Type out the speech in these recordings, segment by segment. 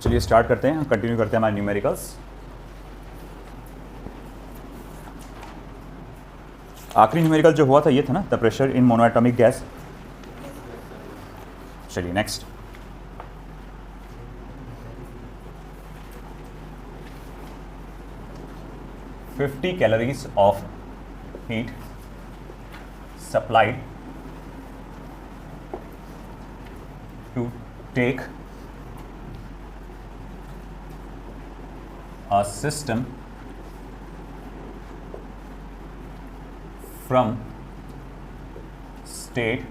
चलिए स्टार्ट करते हैं, कंटिन्यू करते हैं हमारे न्यूमेरिकल्स। आखिरी न्यूमेरिकल जो हुआ था ये था ना, the pressure in monoatomic gas. चलिए next. $50 calories of heat supplied to take a system from state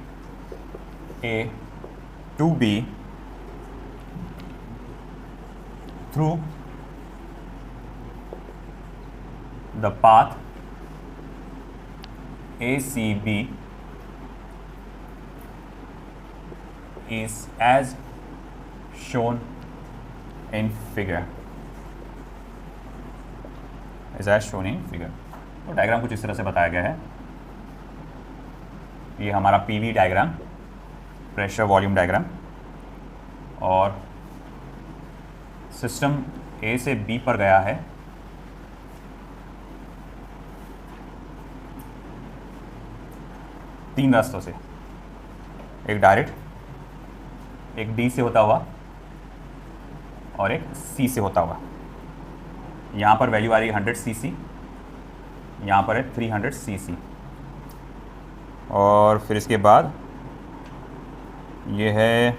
A to B through the path ACB is as shown in figure। is as shown in figure। तो diagram कुछ इस तरह से बताया गया है। ये हमारा PV diagram, pressure volume diagram, और सिस्टम ए से बी पर गया है। तीन रास्तों से, एक डायरेक्ट, एक डी से होता हुआ और एक सी से होता हुआ। यहाँ पर वैल्यू आ रही है 100 cc, यहाँ पर है 300 cc, और फिर इसके बाद ये है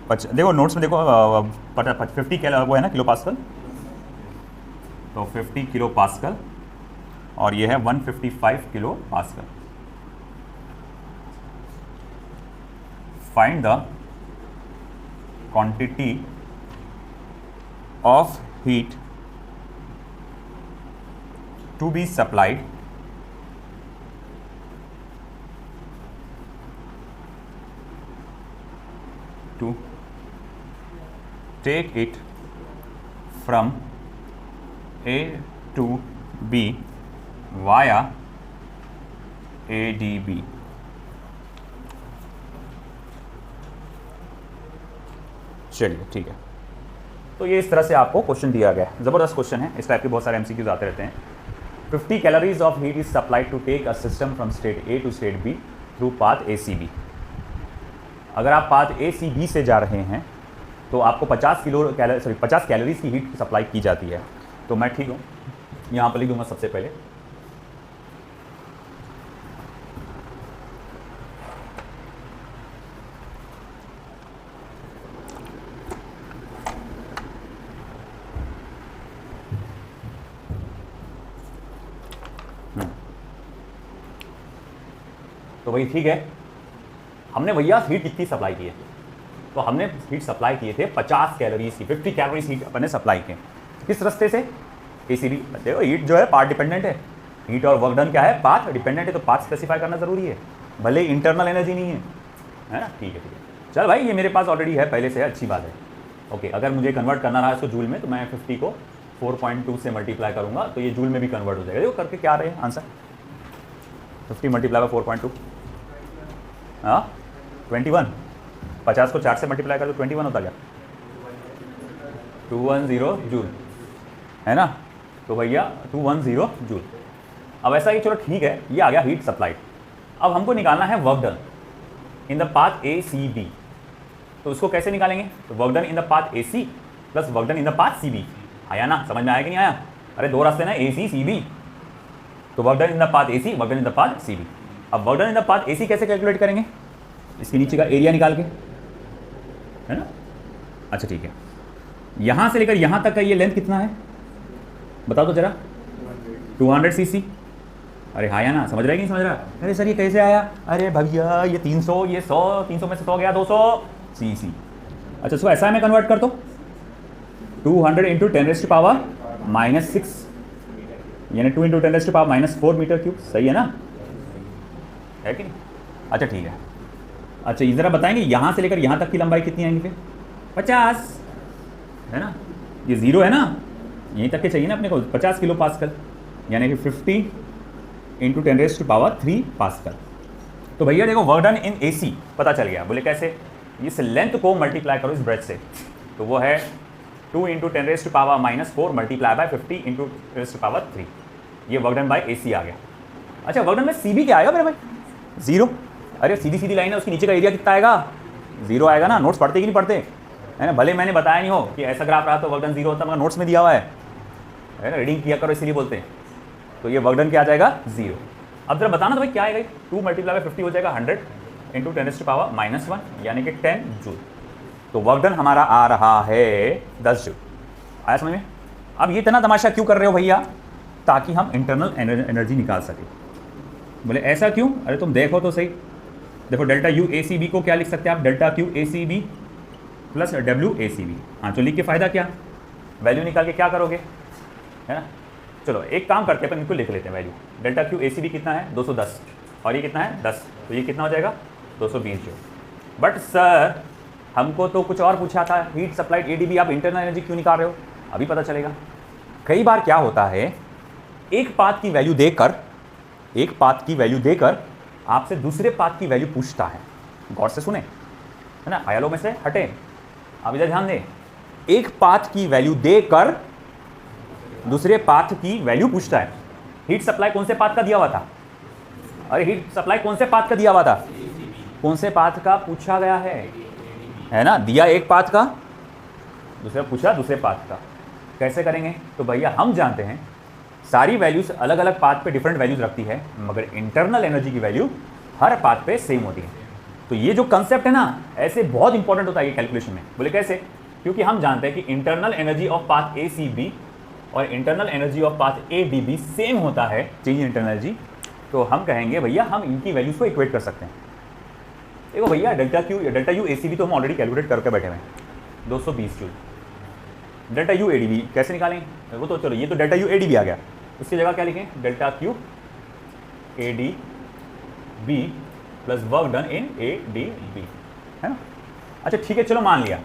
देखो नोट्स में देखो 50 वो है ना किलो पास्कल, तो 50 किलो पास्कल, और ये है 155 kilo pascal. Find the quantity of heat to be supplied to take it from A to B via ADB। चलिए ठीक है, तो ये इस तरह से आपको क्वेश्चन दिया गया है। ज़बरदस्त क्वेश्चन है, इस टाइप के बहुत सारे एमसीक्यूज आते रहते हैं। 50 calories of heat is supplied to take a system from state A to state B through path ACB। अगर आप पाथ ACB से जा रहे हैं तो आपको 50 कैलोरीज की हीट सप्लाई की जाती है। तो मैं ठीक हूँ, यहाँ पर लिख दूंगा सबसे पहले तो वही ठीक है। हमने भैया हीट कितनी सप्लाई की है, तो हमने हीट सप्लाई किए थे 50 कैलोरीज की, 50 कैलोरीज हीट अपने सप्लाई किए। किस रास्ते से? एसीबी। देखो हीट जो है पाथ डिपेंडेंट है, हीट और वर्क डन क्या है, पाथ डिपेंडेंट है, तो पाथ स्पेसिफाई करना जरूरी है, भले इंटरनल एनर्जी नहीं है ना। ठीक है चल भाई, ये मेरे पास ऑलरेडी है पहले से, अच्छी बात है। ओके, अगर मुझे कन्वर्ट करना रहा इसको जूल में, तो मैं 50 को 4.2 से मल्टीप्लाई करूँगा तो ये जूल में भी कन्वर्ट हो जाएगा। देखो करके क्या रहे हैं आंसर, 50 मल्टीप्लाई बाय 4.2, हाँ 21। 50 को 4 से मल्टीप्लाई कर तो 21 होता क्या, 210 जूल है ना। तो भैया 210 जूल। अब ऐसा कि चलो ठीक है, ये आ गया हीट सप्लाइड। अब हमको निकालना है work done in the path A C B. तो उसको कैसे निकालेंगे? तो work done in the path A C plus work done in the path C B. आया ना, समझ में आया कि नहीं आया? अरे दो रास्ते ना, ए सी सी बी, तो work done in the path A C, work done in the path C B. अब work done in the path A C कैसे कैलकुलेट करेंगे? इसके नीचे का एरिया निकाल के, है ना। अच्छा ठीक है, यहाँ से लेकर यहाँ तक का ये लेंथ कितना है बताओ तो जरा, 200 cc। अरे हाँ या ना, समझ रहा है कि नहीं समझ रहा? अरे सर ये कैसे आया? अरे भैया ये 300, ये 100, 300 में से 100 गया 200 cc। अच्छा इसको ऐसा में कन्वर्ट कर दो, 200 इंटू 10⁻⁻6 यानी 2 इंटू 10⁻⁻4 मीटर क्यूब। सही है ना, है कि नहीं? अच्छा ठीक है। अच्छा ये ज़रा बताएंगे यहाँ से लेकर यहाँ तक की लंबाई कितनी आएंगी फिर? 50 है ना, ये 0 है ना, यहीं तक के चाहिए ना अपने को, 50 किलो पास्कल यानी कि 50 इंटू 10⁻³ पास्कल। तो भैया देखो वर्क डन इन ए सी पता चल गया। बोले कैसे? इस लेंथ को मल्टीप्लाई करो इस ब्रेथ से, तो वो है 2 इंटू 10⁻⁻⁴ मल्टीप्लाई बाय 50 इंटू 10⁻3। ये वर्क डन बाय AC आ गया। अच्छा, वर्क डन में CB क्या आएगा मेरे भाई? 0। अरे सीधी सीधी लाइन है, उसके नीचे का एरिया कितना आएगा? 0 आएगा ना। नोट्स पढ़ते कि नहीं पढ़ते है ना? भले मैंने बताया नहीं हो कि ऐसा ग्राफ रहा तो वर्क डन 0 होता, मगर नोट्स में दिया हुआ है ना, रीडिंग किया करो इसीलिए बोलते हैं। तो ये वर्क डन क्या आ जाएगा? 0। अब जरा बताना तो भाई क्या आएगा? 2 मल्टीप्लाई बाय 50 हो जाएगा 100 इंटू 10⁻⁻1 यानी कि 10 जूल। तो वर्क डन हमारा आ रहा है 10 जूल। आया समझ में? अब ये इतना तमाशा क्यों कर रहे हो भैया? ताकि हम इंटरनल एनर्जी निकाल सकें। बोले ऐसा क्यों? अरे तुम देखो तो सही, देखो delta U A C B को क्या लिख सकते हैं आप? Delta Q A C B plus W A C B. हाँ, तो लिख के फ़ायदा क्या? वैल्यू निकाल के क्या करोगे, है ना? चलो एक काम करते हैं, अपन इनको लिख लेते हैं value. Delta Q A C B कितना है? 210, और ये कितना है? 10। तो ये कितना हो जाएगा? 220 जूल। बट सर हमको तो कुछ और पूछा था, हीट सप्लाइड एडीबी, आप इंटरनल एनर्जी क्यों निकाल रहे हो? अभी पता चलेगा। कई बार क्या होता है, एक पाथ की वैल्यू देकर आपसे दूसरे पाथ की वैल्यू पूछता है। गौर से सुने, है ना? आयालों में से हटे, आप इधर ध्यान दें। एक पाथ की वैल्यू देकर दूसरे पाथ की वैल्यू पूछता है। हीट सप्लाई कौन से पाथ का दिया हुआ था? अरे हीट सप्लाई कौन से पाथ का दिया हुआ था? कौन से पाथ का पूछा गया है ना? दिया एक पाथ का, दूसरा पूछा दूसरे पाथ का। कैसे करेंगे? तो भैया हम जानते हैं सारी वैल्यूज अलग अलग पाथ पे डिफरेंट वैल्यूज रखती है, मगर इंटरनल एनर्जी की वैल्यू हर पाथ पे सेम होती है। तो ये जो कंसेप्ट है ना, ऐसे बहुत इंपॉर्टेंट होता है ये कैलकुलेशन में। बोले कैसे? क्योंकि हम जानते हैं कि internal energy of path A C B और internal energy of path A D B same होता है, चेंज इन इंटरनल एनर्जी। तो हम कहेंगे भैया हम इनकी वैल्यूज को इक्वेट कर सकते हैं। देखो भैया delta U A C B तो हम ऑलरेडी कैलकुलेट करके बैठे हुए हैं, 220 joule. Delta U A D B कैसे निकालेंगे? वो तो चलो, ये तो delta U A D B आ गया, उसकी जगह क्या लिखें? Delta Q A D B plus work done in A D B, है ना? अच्छा ठीक है, चलो मान लिया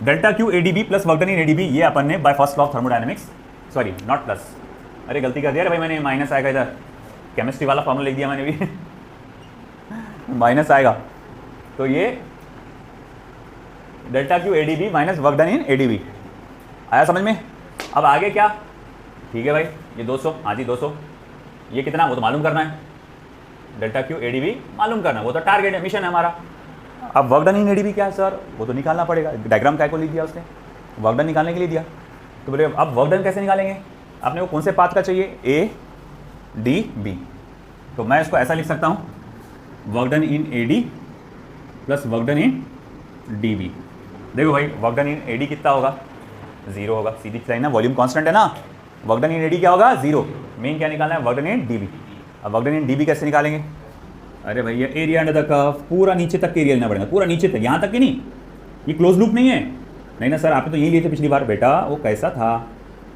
delta Q A D B plus work done in A D B, ये अपन ने bye first law of thermodynamics, sorry not plus, अरे गलती कर दिया भाई मैंने, माइनस आएगा इधर, केमिस्ट्री वाला फॉर्मूला लिख दिया मैंने भी माइनस आएगा। तो ये delta Q A D B minus work done in A D B आया समझ में? अब आगे क्या? ठीक है भाई, ये 200, हाँ जी 200, ये कितना वो तो मालूम करना है, delta Q A D B मालूम करना, वो तो टारगेट है, मिशन है हमारा। अब work done in A D B क्या है सर? वो तो निकालना पड़ेगा, डायग्राम काय को लिख दिया उसने, वर्क डन निकालने के लिए दिया। तो बोले अब वर्क डन कैसे निकालेंगे? आपने वो कौन से पाथ का चाहिए? A D B. तो मैं इसको ऐसा लिख सकता हूँ, work done in A D plus work done in D B. देखो भाई work done in A D कितना होगा? 0 होगा, सीधी लाइन ना, वॉल्यूम कांस्टेंट है ना, work done in A D क्या होगा? 0। मेन क्या निकालना है? Work done in D B. अब work done in D B कैसे निकालेंगे? अरे भैया एरिया अंडर द कर्व, पूरा नीचे तक एरिया लेना पड़ेगा, पूरा नीचे तक, यहाँ तक कि नहीं, ये क्लोज लूप नहीं है। नहीं ना सर आपने तो यही लिए थे पिछली बार, बेटा वो कैसा था?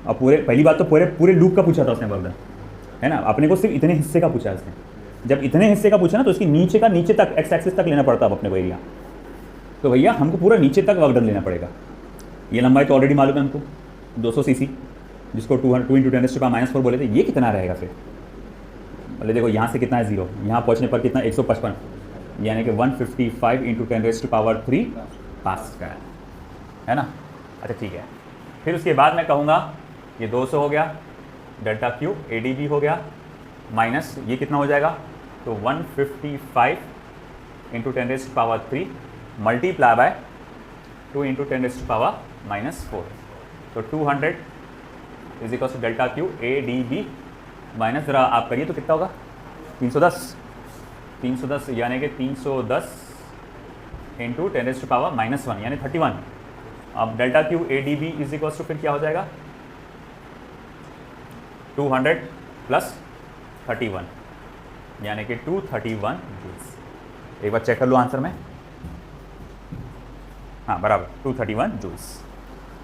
अब पूरे, पहली बात तो पूरे लूप का पूछा था उसने वर्क डन, है ना? अपने को सिर्फ इतने हिस्से का पूछा है उसने। जब इतने हिस्से का पूछा ना तो इसकी नीचे का नीचे तक, एक्स एक्सिस तक लेना पड़ता है अपने को एरिया। तो भैया हमको पूरा नीचे तक वर्क डन लेना पड़ेगा। ये लंबाई तो ऑलरेडी मालूम है हमको, 200 सीसी, जिसको 2 इंटू 10⁻⁴ बोले थे। ये कितना रहेगा फिर? बोले देखो यहाँ से कितना है 0, यहाँ पहुँचने पर कितना 155, यानी कि 155 इंटू 10⁻³ पास्कल, है ना? अच्छा ठीक है, फिर उसके बाद मैं कहूँगा ये 200 हो गया, delta Q A D B हो गया, माइनस ये कितना हो जाएगा? तो 155 इंटू 10⁻³ मल्टीप्लाई बाय 2 इंटू 10⁻⁻⁴। तो 200 is equal to delta Q A D B minus, जरा आप करिए तो कितना होगा? 310 यानी कि 310 इंटू 10⁻⁻1 यानी 31। अब delta Q A D B is equal to फिर क्या हो जाएगा? 200 प्लस 31 यानी कि 231 जूल्स। एक बार चेक कर लो आंसर में, हाँ बराबर 231 जूल्स।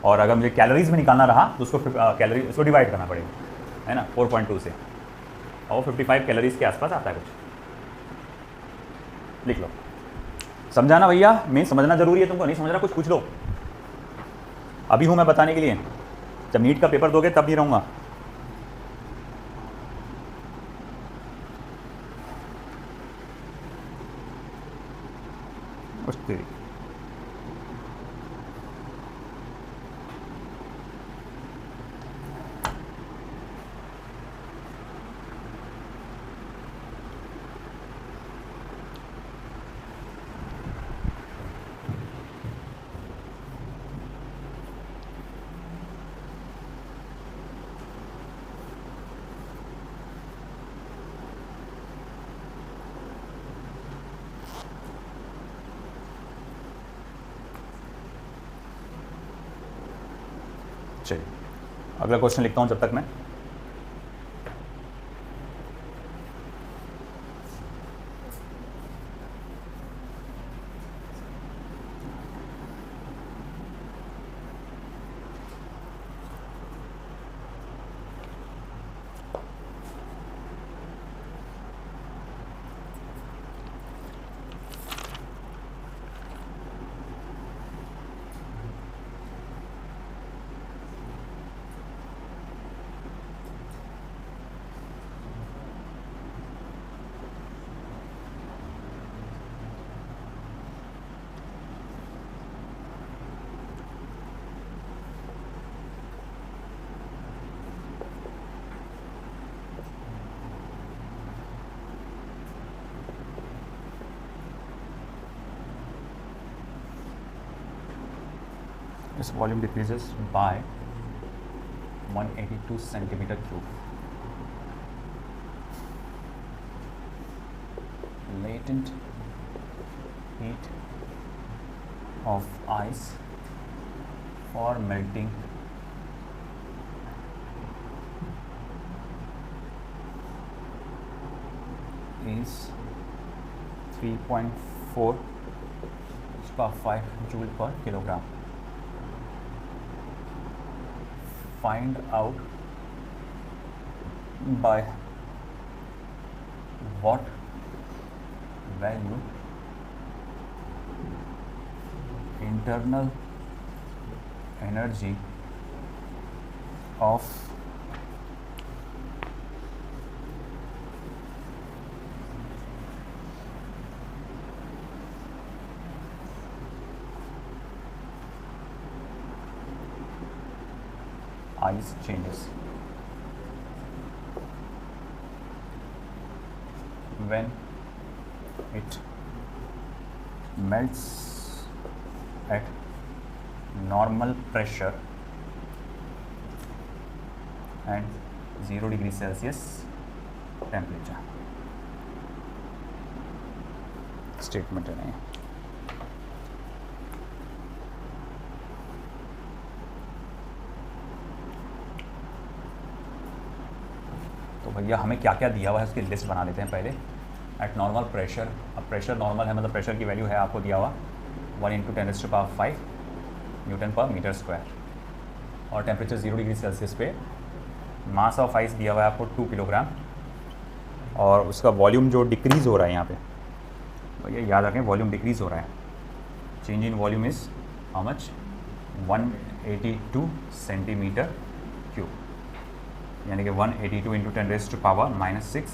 और अगर मुझे कैलोरीज में निकालना रहा तो उसको कैलोरी उसको डिवाइड करना पड़ेगा, है ना, 4.2 से, और 55 कैलोरीज के आसपास आता है कुछ। लिख लो, समझाना भैया, मेन समझना जरूरी है, तुमको नहीं समझ रहा कुछ पूछ लो, अभी हूँ मैं बताने के लिए। जब नीट का पेपर दोगे तब नहीं रहूँगा। चलिए अगला क्वेश्चन लिखता हूँ जब तक मैं। This volume decreases by 182 centimeter cube. Latent heat of ice for melting is 3.4 per 5 joule per kilogram. Find out by what value internal energy of ice changes when it melts at normal pressure and 0 degree Celsius temperature. Statement है तो भैया हमें क्या क्या दिया हुआ है उसकी लिस्ट बना लेते हैं पहले। एट नॉर्मल प्रेशर, अब प्रेशर नॉर्मल है मतलब प्रेशर की वैल्यू है आपको दिया हुआ 1 × 10⁵ न्यूटन पर मीटर स्क्वायर, और टेम्परेचर 0 डिग्री सेल्सियस पे। मास ऑफ आइस दिया हुआ है आपको 2 किलोग्राम, और उसका वॉल्यूम जो डिक्रीज़ हो रहा है यहाँ पे भैया याद रखें वॉल्यूम डिक्रीज़ हो रहा है। Change in volume is how much 182 centimetre cube, यानी कि 182 × 10⁻⁻⁶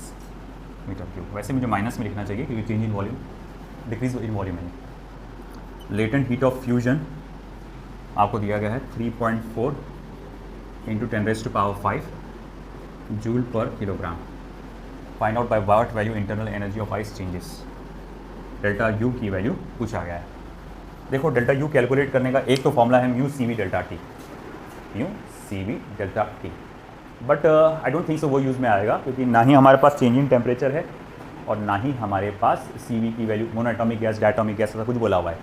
मीटर क्यूब। वैसे मुझे माइनस में लिखना चाहिए क्योंकि change in volume decrease in volume है। लेटेंट हीट ऑफ फ्यूजन आपको दिया गया है 3.4 × 10⁵ जूल पर kilogram. Find out by what value internal energy of ice changes. Delta U की वैल्यू पूछा गया है। देखो डेल्टा यू कैलकुलेट करने का एक तो फॉर्मूला है mu C V delta T, mu C V delta T, but I don't think so वो यूज़ में आएगा क्योंकि ना ही हमारे पास चेंज इन टेम्परेचर है और ना ही हमारे पास सी वी की value monoatomic gas diatomic gas ऐसा कुछ बोला हुआ है।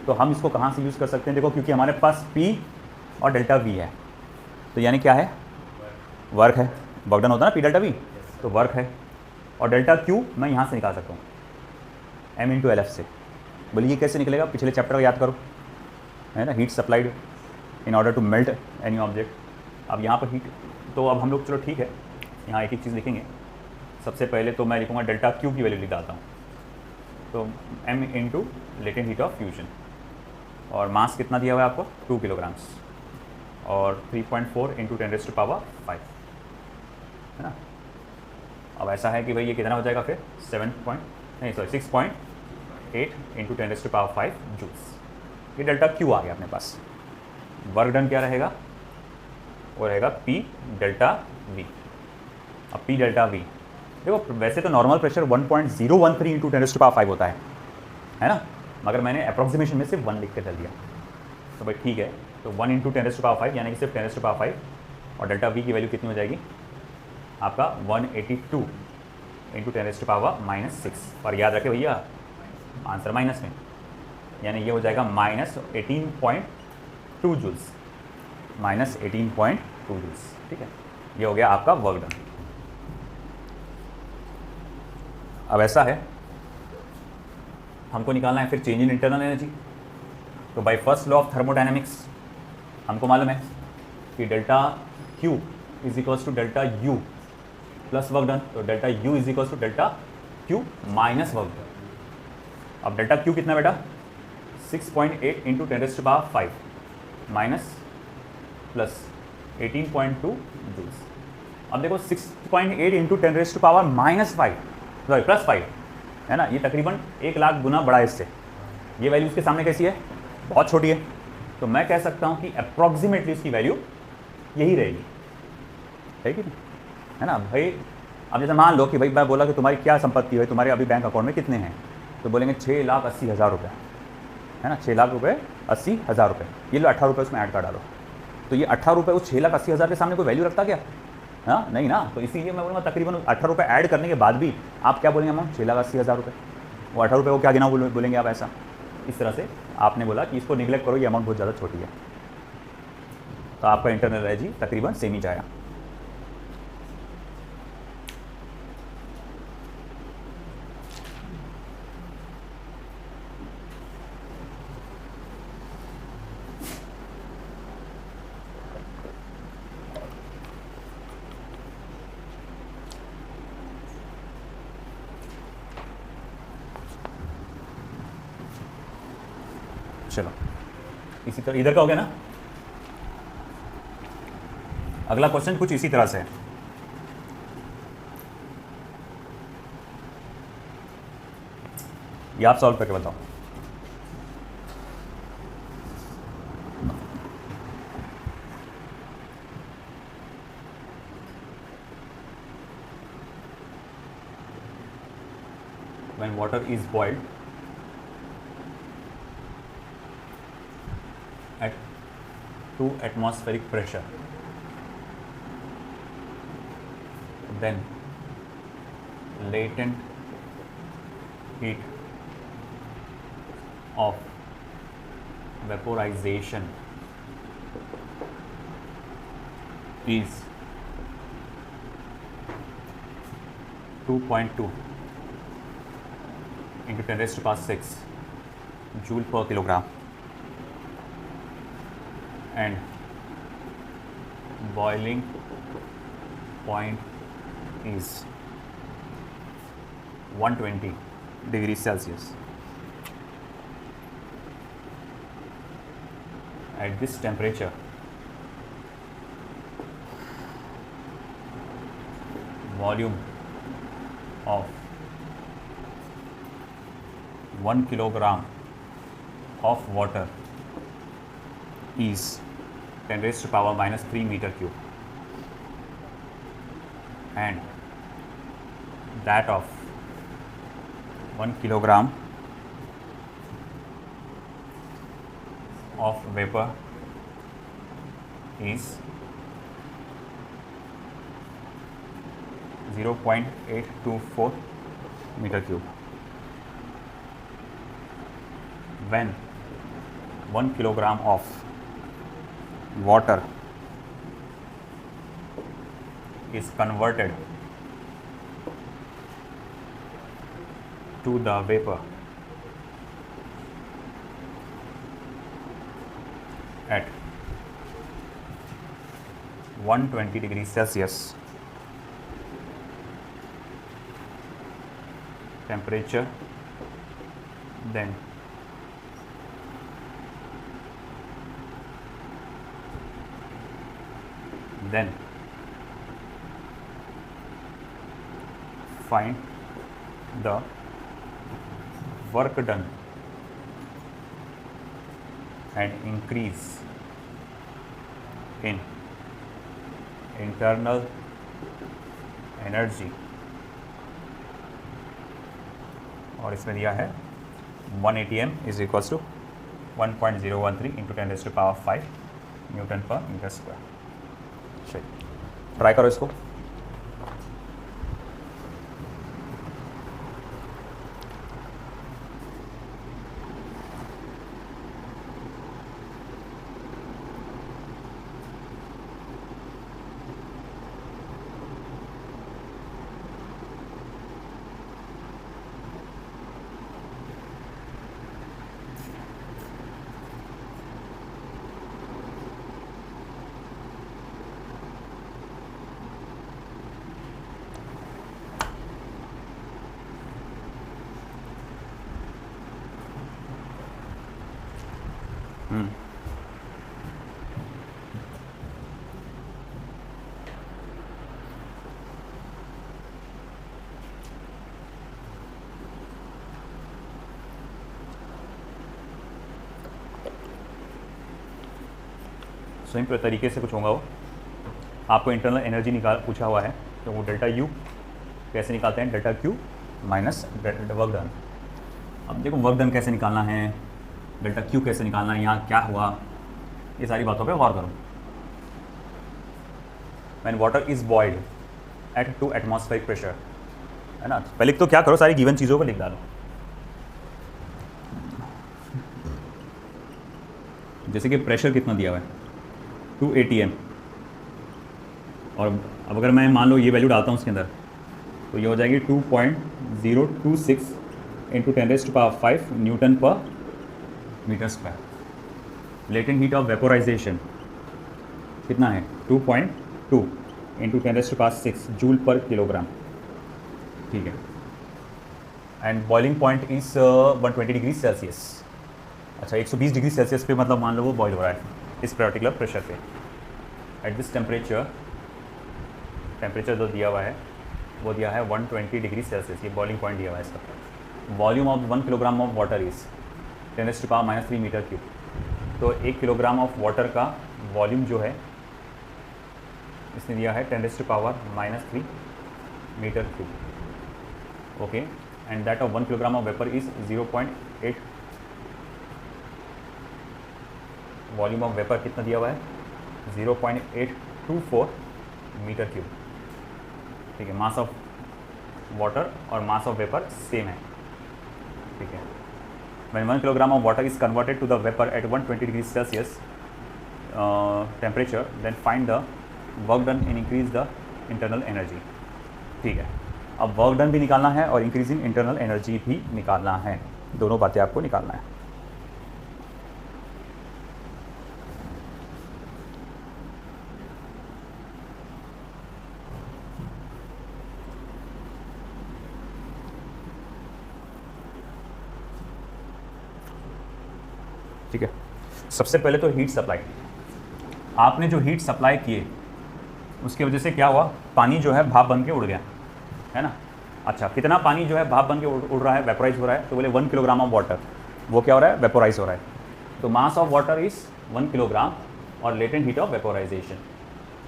तो हम इसको कहाँ से यूज़ कर सकते हैं? देखो क्योंकि हमारे पास पी और डेल्टा वी है, तो यानी क्या है? वर्क है। वर्क डन होता है ना पी डेल्टा वी, तो वर्क है। और डेल्टा क्यू मैं यहाँ से निकाल सकता हूँ एम इंटू एल एफ से। बोलिए ये कैसे निकलेगा? पिछले चैप्टर का याद करो, है ना, heat supplied in order to melt any object. अब यहाँ पर हीट, तो अब हम लोग चलो ठीक है यहाँ एक एक चीज़ लिखेंगे। सबसे पहले तो मैं लिखूँगा डेल्टा क्यू की वैल्यू लिख डालता हूँ, तो m into latent heat of fusion, और मास कितना दिया हुआ है आपको 2 किलोग्राम्स, और 3.4 × 10⁵ है ना। अब ऐसा है कि भाई ये कितना हो जाएगा फिर 6.8 × 10⁵ जूल्स। ये डेल्टा क्यू आ गया अपने पास। वर्क डन क्या रहेगा? वो रहेगा P डेल्टा V। अब P डेल्टा V देखो वैसे तो नॉर्मल प्रेशर 1.013 × 10⁵ होता है ना, मगर मैंने अप्रॉक्सीमेशन में सिर्फ 1 लिख के चल दिया। तो भाई ठीक है, तो 1 × 10⁵ यानी कि सिर्फ 10⁵, और डेल्टा V की वैल्यू कितनी हो जाएगी आपका 182 × 10⁻⁻⁶। और याद रखे भैया आंसर माइनस में, यानी ये हो जाएगा -18.2 जूल्स। Minus 18.2 joules. ठीक है, ये हो गया आपका वर्क डन। अब ऐसा है, हमको निकालना है फिर चेंज इन इंटरनल एनर्जी। तो by first law of thermodynamics हमको मालूम है कि delta Q is equals to delta U plus work done. तो delta U is equals to delta Q minus work done. अब डेल्टा Q कितना बेटा, 6.8 into 10⁵ minus plus 18.2 joules. अब देखो 6.8 इंटू 10⁻⁻5 सॉरी प्लस 5 है ना, ये तकरीबन 1 लाख गुना बड़ा है इससे। ये वैल्यू उसके सामने कैसी है, बहुत छोटी है। तो मैं कह सकता हूँ कि अप्रॉक्सीमेटली इसकी वैल्यू यही रहेगी, है कि नहीं, है ना भाई। अब जैसे मान लो कि भाई मैं बोला कि तुम्हारी क्या संपत्ति है, तुम्हारे अभी बैंक अकाउंट में कितने हैं, तो बोलेंगे 6,80,000 रुपये, है ना, 6,80,000 रुपये। ये लो 18 रुपये उसमें ऐड कर डालो। तो ये 18 रुपये उस 6,80,000 के सामने कोई वैल्यू रखता क्या, हाँ नहीं ना। तो इसीलिए मैं बोलूँगा तकरीबन 18 रुपये ऐड करने के बाद भी आप क्या बोलेंगे अमाउंट, 6,80,000 रुपये। वो 18 रुपये को क्या गिना बोलेंगे आप ऐसा। इस तरह से आपने बोला कि इसको निगलेक्ट करो, ये अमाउंट बहुत ज़्यादा छोटी है। तो आपका इंटरनल एनर्जी तकरीबन सेम ही जाएगा। चलो इसी तरह इधर का हो गया ना। अगला क्वेश्चन कुछ इसी तरह से है। ये आप सॉल्व करके बताओ। When water is boiled at 2 atmospheric pressure, then latent heat of vaporization is 2.2 into 10⁶ joule per kilogram, and boiling point is 120 degrees Celsius. At this temperature, volume of 1 kilogram of water is 10⁻³ meter cube, and that of 1 kilogram of vapor is 0.824 meter cube. When 1 kilogram of water is converted to the vapor at 120 degrees Celsius temperature, then find the work done and increase in internal energy, और इसमें दिया है 1 ATM is equals to 1.013 into 10⁵ newton per metre square. चलिए try करो इसको। Same तरीके से कुछ होगा वो। आपको इंटरनल एनर्जी निकाल पूछा हुआ है, तो वो डेल्टा यू कैसे निकालते हैं, delta Q minus work done. अब देखो वर्क डन कैसे निकालना है, डेल्टा क्यू कैसे निकालना है, यहाँ क्या हुआ, ये सारी बातों पे गौर करो। When water is boiled at 2 atmospheric pressure, है ना। पहले तो क्या करो, सारी गिवन चीज़ों को लिख डालो। जैसे कि प्रेशर कितना दिया हुआ है 2 atm, और अब अगर मैं मान लो ये वैल्यू डालता हूँ उसके अंदर, तो ये हो जाएगी 2.026 into 10⁵ newton per metre square. Latent heat of vaporisation कितना है 2.2 इंटू 10⁶ जूल पर किलोग्राम, ठीक है। And boiling point is 120 degree Celsius. अच्छा 120 डिग्री सेल्सियस पे मतलब मान लो वो बॉयल हो रहा है इस पर्टिकुलर प्रेशर पे। एट दिस टेम्परेचर जो दिया हुआ है वो दिया है 120 डिग्री सेल्सियस, ये बॉइलिंग पॉइंट दिया हुआ है इसका। Volume of 1 kilogram of water is 10⁻³ metre cube. तो 1 किलोग्राम ऑफ वाटर का वॉल्यूम जो है इसने दिया है 10⁻³ metre cube, okay. And that of 1 kilogram of vapour is 0.8। Volume of vapour कितना दिया हुआ है 0.824 मीटर क्यूब, ठीक है। मास ऑफ वाटर और मास ऑफ वेपर सेम है, ठीक है। When 1 kilogram of water is converted to the vapor at 120 degrees Celsius temperature, then find the work done and increase the internal energy, ठीक है। अब work done भी निकालना है और इंक्रीजिंग इंटरनल एनर्जी भी निकालना है, दोनों बातें आपको निकालना है। ठीक है। सबसे पहले तो हीट सप्लाई, आपने जो हीट सप्लाई किए उसकी वजह से क्या हुआ, पानी जो है भाप बन के उड़ गया, है ना। अच्छा कितना पानी जो है भाप बन के उड़ रहा है, वेपोराइज हो रहा है, तो बोले 1 किलोग्राम ऑफ वाटर, वो क्या हो रहा है वेपोराइज हो रहा है। तो mass of water is 1 kilogram और लेटेंट हीट ऑफ वेपोराइजेशन,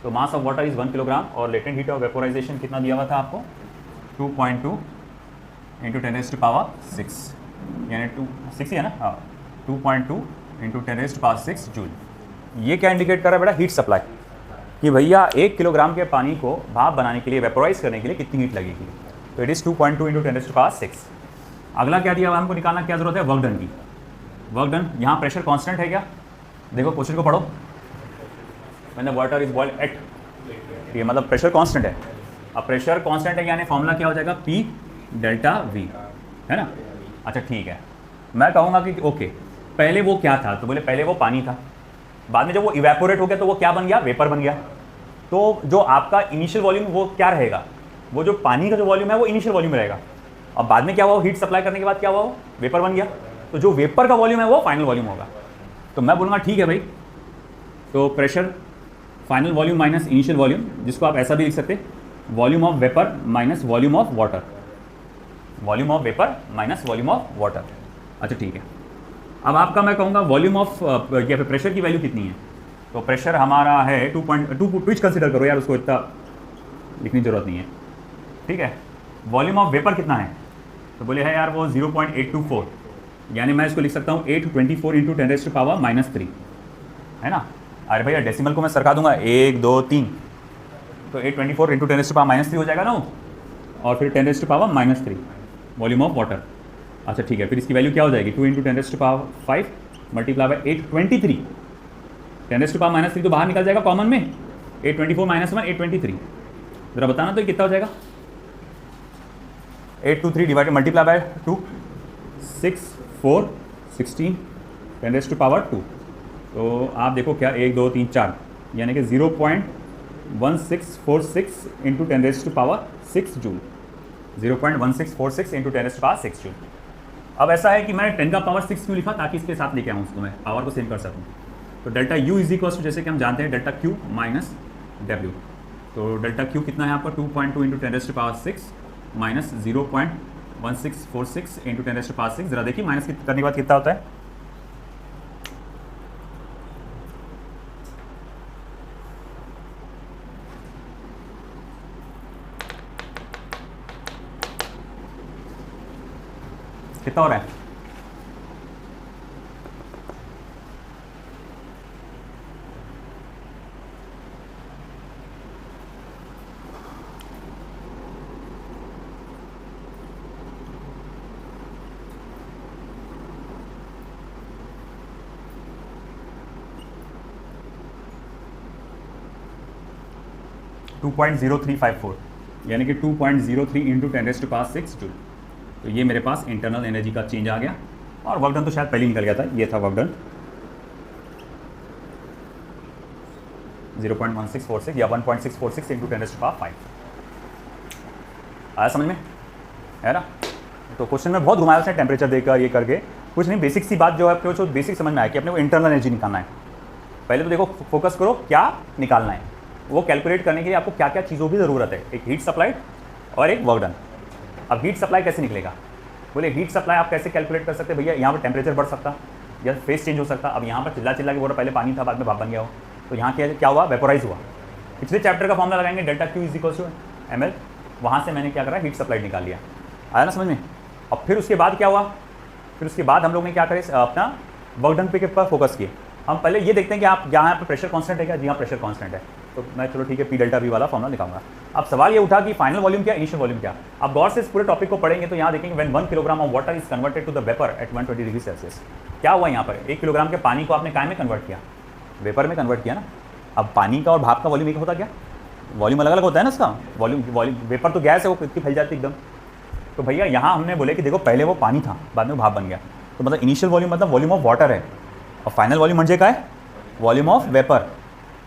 तो mass of water is 1 kilogram और लेटेंट हीट ऑफ वेपोराइजेशन कितना दिया हुआ था आपको 2.2 इंटू 10⁻⁶, यानी 6 ही है ना, हाँ 2.2 इंटू 10⁻⁶ जूल। ये क्या इंडिकेट कर रहा है बेटा, हीट सप्लाई, कि भैया 1 किलोग्राम के पानी को भाप बनाने के लिए, वेपोराइज करने के लिए कितनी हीट लगेगी, तो इट इज़ 2.2 इंटू 10⁻⁶। अगला क्या दिया हुआ हमको निकालना, क्या जरूरत है, वर्क डन की। वर्क डन, यहाँ प्रेशर कांस्टेंट है क्या, देखो क्वेश्चन को पढ़ो। When the water is boiled at, ये मतलब प्रेशर कांस्टेंट है। अब प्रेशर कांस्टेंट है यानी फॉर्मूला क्या हो जाएगा P डेल्टा V, है ना। अच्छा ठीक है, मैं कहूँगा कि ओके पहले वो क्या था, तो बोले पहले वो पानी था, बाद में जब वो इवेपोरेट हो गया तो वो क्या बन गया, वेपर बन गया। तो जो आपका इनिशियल वॉल्यूम वो क्या रहेगा, वो जो पानी का जो वॉल्यूम है वो इनिशियल वॉल्यूम रहेगा। अब बाद में क्या हुआ, हीट सप्लाई करने के बाद क्या हुआ, वो वेपर बन गया। तो जो वेपर का वॉल्यूम है वो फाइनल वॉल्यूम होगा। तो मैं बोलूँगा ठीक है भाई, तो pressure final volume minus initial volume, जिसको आप ऐसा भी लिख सकते, volume of vapour minus volume of water, volume of vapour minus volume of water. अच्छा ठीक है, अब आपका मैं कहूँगा वॉल्यूम ऑफ या फिर प्रेशर की वैल्यू कितनी है, तो प्रेशर हमारा है 2.2, ट्विच कंसिडर करो यार, उसको इतना लिखने की जरूरत नहीं है, ठीक है। वॉल्यूम ऑफ वेपर कितना है, तो बोले है यार वो 0.824, यानी मैं इसको लिख सकता हूँ 824 इंटू 10⁻⁻3, है ना। अरे भैया डेसिमल को मैं सरका दूंगा 1 2 3, तो 824 इंटू 10⁻⁻3 हो जाएगा ना, और फिर 10⁻⁻3 वॉल्यूम ऑफ वाटर। अच्छा ठीक है, फिर इसकी वैल्यू क्या हो जाएगी 2 इंटू 10⁵ मल्टीप्लाई बाय 823, 10⁻⁻3 तो बाहर निकल जाएगा कॉमन में, 824 माइनस 1 823, जरा बताना तो कितना हो जाएगा, 823 डिवाइडेड मल्टीप्लाई बाय 2 6 4 16 10⁻²। तो आप देखो क्या 1 2 3 4, यानी कि 0.1646 इंटू 10⁻6 जूल, 0.1646 इंटू 10⁻6 जूल। अब ऐसा है कि मैंने 10⁻6 क्यों लिखा, ताकि इसके साथ लेके आऊँ उसको, मैं पावर को सेम कर सकूँ। तो delta U is equal to, जैसे कि हम जानते हैं डेल्टा Q माइनस W, तो डेल्टा Q कितना है आपका 2.2 इंटू 10⁻6 माइनस 0.1646 इंटू 10⁻6। जरा देखिए माइनस करने के बाद कितना होता है, कितना हो रहा है? टू 2.0354 यानी कि 2.03 इंटू 10⁻6 जूल। तो ये मेरे पास इंटरनल एनर्जी का चेंज आ गया, और वर्क डन तो शायद पहले निकल गया था, ये था वर्क डन 0.1646 या 1.646 इंटू 10⁵ आया समझ में, है ना? तो क्वेश्चन में बहुत घुमाया उसने टेम्परेचर देकर ये करके, कुछ नहीं, बेसिक सी बात जो है आपको जो बेसिक समझ में आया कि अपने को इंटरनल एनर्जी निकालना है। पहले तो देखो फोकस करो क्या निकालना है, वो कैलकुलेट करने के लिए आपको क्या क्या चीज़ों की ज़रूरत है, एक हीट सप्लाई और एक वर्क डन। अब हीट सप्लाई कैसे निकलेगा? बोले हीट सप्लाई आप कैसे कैलकुलेट कर सकते हैं भैया? यहाँ पर टेम्परेचर बढ़ सकता या फेस चेंज हो सकता। अब यहाँ पर चिल्ला चिल्ला के बोल रहा पहले पानी था बाद में भाप बन गया हो, तो यहाँ क्या हुआ? वेपोराइज हुआ। पिछले चैप्टर का फॉर्मूला लगाएंगे डेल्टा Q = ml, वहाँ से मैंने क्या करा, हीट सप्लाई निकाल लिया। आया ना समझ में? अब फिर उसके बाद क्या हुआ? फिर उसके बाद हम लोग ने क्या करें, अपना वर्क डन पे पर फोकस किए। हम पहले ये देखते हैं कि आप यहाँ पे प्रेशर कांस्टेंट है क्या? जी हाँ, प्रेशर कांस्टेंट है, तो मैं चलो ठीक है P डेल्टा V वाला फॉर्मूला निकालूंगा। अब सवाल ये उठा कि फाइनल वॉल्यूम क्या, इनिशियल वॉल्यूम क्या? आप गौर से इस पूरे टॉपिक को पढ़ेंगे तो यहाँ देखेंगे when 1 kilogram of water is converted to the vapour at 120 degree Celsius. क्या हुआ यहाँ पर? 1 किलोग्राम के पानी को आपने काय में कन्वर्ट किया? वेपर में कन्वर्ट किया ना। अब पानी का और भाप का वॉल्यूम एक होता क्या? वॉल्यूम अलग अलग होता है ना इसका। वॉल्यूम वेपर तो गैस है, वो कितनी फैल जाती है एकदम। तो भैया यहाँ हमने बोले कि देखो पहले वो पानी था बाद में भाप बन गया, तो मतलब इनिशियल वॉल्यूम मतलब वॉल्यूम ऑफ वाटर है, और फाइनल वॉल्यूम म्हणजे काय? Volume of vapour.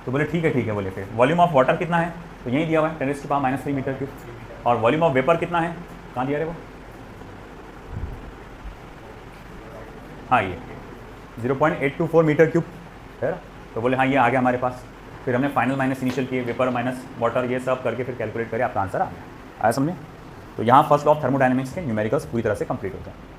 तो बोले ठीक है बोले फिर वॉल्यूम ऑफ वाटर कितना है? तो यही दिया हुआ है 10⁻³ मीटर क्यूब। और वॉल्यूम ऑफ वेपर कितना है? कहाँ दिया रे वो? हाँ ये 0.824 मीटर क्यूब है ना। तो बोले हाँ ये आ गया हमारे पास। फिर हमने फाइनल माइनस इनिशियल किए, वेपर माइनस वाटर, ये सब करके फिर कैलकुलेट करें, आपका आंसर आ गया। आया समझे? तो यहाँ फर्स्ट लॉ ऑफ थर्मोडायनेमिक्स के न्यूमेरिकल्स पूरी तरह से कंप्लीट होते हैं।